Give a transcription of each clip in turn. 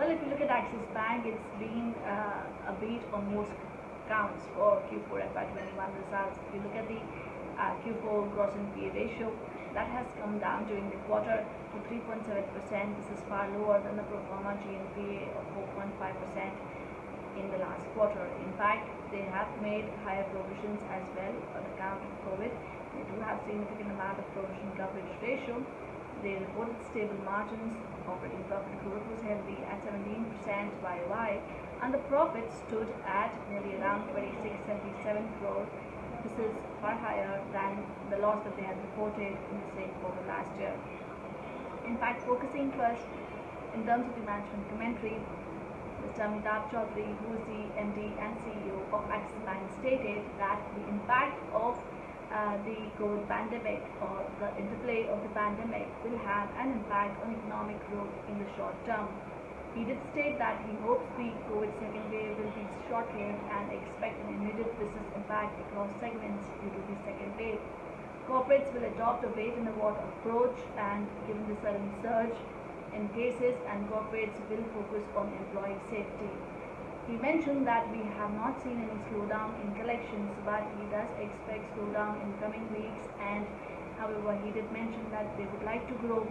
Well, if you look at Axis Bank, it's been a beat on most counts for Q4 FY21 results. If you look at the Q4 Goss NPA ratio, that has come down during the quarter to 3.7%. This is far lower than the proforma GNPA of 4.5% in the last quarter. In fact, they have made higher provisions as well on account of COVID. They do have significant amount of provision coverage ratio. They reported stable margins. Operating profit growth was healthy at 17% YOY, and the profit stood at nearly around 2677 crore. This is far higher than the loss that they had reported in the same quarter last year. In fact, focusing first in terms of the management commentary, Mr. Amitabh Chaudhry, who is the MD and CEO of Axis Bank, stated that the impact of the COVID pandemic or the interplay of the pandemic will have an impact on economic growth in the short term. He did state that he hopes the COVID second wave will be short-lived and expect an immediate business impact across segments due to the second wave. Corporates will adopt a wait-and-watch approach, and given the sudden surge in cases, and corporates will focus on employee safety. He mentioned that we have not seen any slowdown in collections, but he does expect slowdown in coming weeks. And however, he did mention that they would like to grow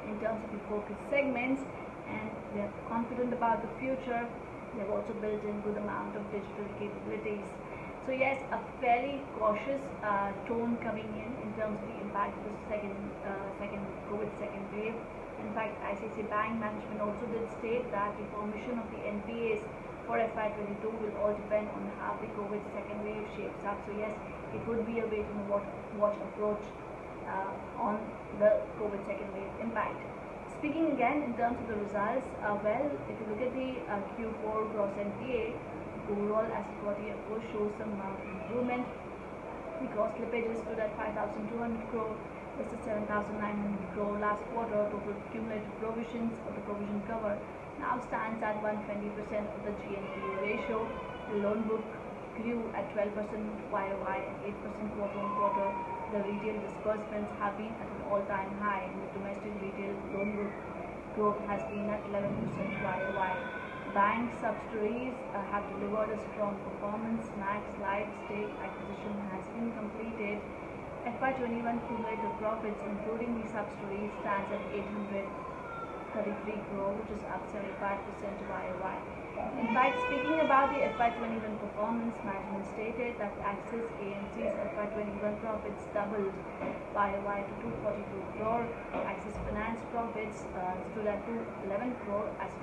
in terms of the focus segments, and they are confident about the future. They have also built in good amount of digital capabilities. So yes, a fairly cautious tone coming in terms of the impact of the second COVID second wave. In fact, ICICI Bank management also did state that the formation of the NPAs for FY22 will all depend on how the COVID second wave shapes up. So yes, it would be a wait-and-watch approach on the COVID second wave impact. Speaking again in terms of the results, well, if you look at the Q4 Goss NPA, overall asset quality of course shows some improvement. The gross slippages stood at 5,200 crore versus 7,900 crore last quarter. Total cumulative provisions of the provision cover now stands at 120% of the GNPA ratio. The loan book grew at 12% YOY and 8% quarter-on-quarter. The retail disbursements have been at an all-time high, and the domestic retail loan book growth has been at 11% YOY. Bank subsidiaries have delivered a strong performance. Max Life stake acquisition has been completed. FY21 cumulative profits, including the subsidiaries, stands at 833 crore, which is up 75% YOY. In fact, speaking about the FY21 performance, management stated that Axis AMC's FY21 profits doubled YOY to 242 crore. Axis Finance profits stood at 211 crore as